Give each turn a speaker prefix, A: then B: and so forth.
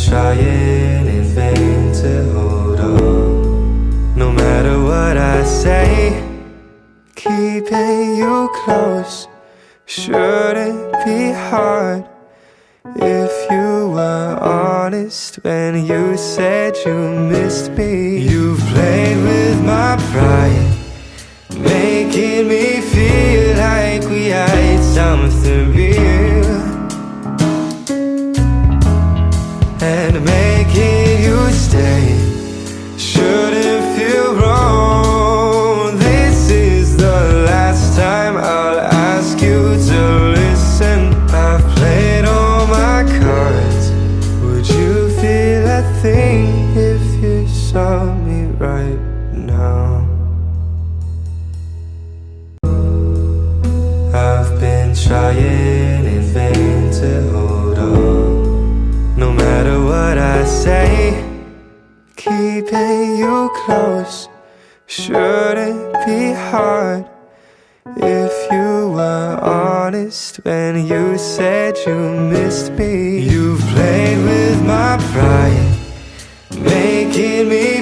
A: trying in vain to hold on. No matter what I say, keeping you close shouldn't be hard. If you were honest when you said you missed me. You've played with my pride, making me feel like we had something real, and making you stay shouldn't feel wrong. This is the last time I'll ask you to listen. I've played all my cards. Would you feel a thing if you saw me right now? I've been trying in vain to hold on. No matter what I say, keeping you close shouldn't be hard. If you were honest when you said you missed me. You've played with my pride, making me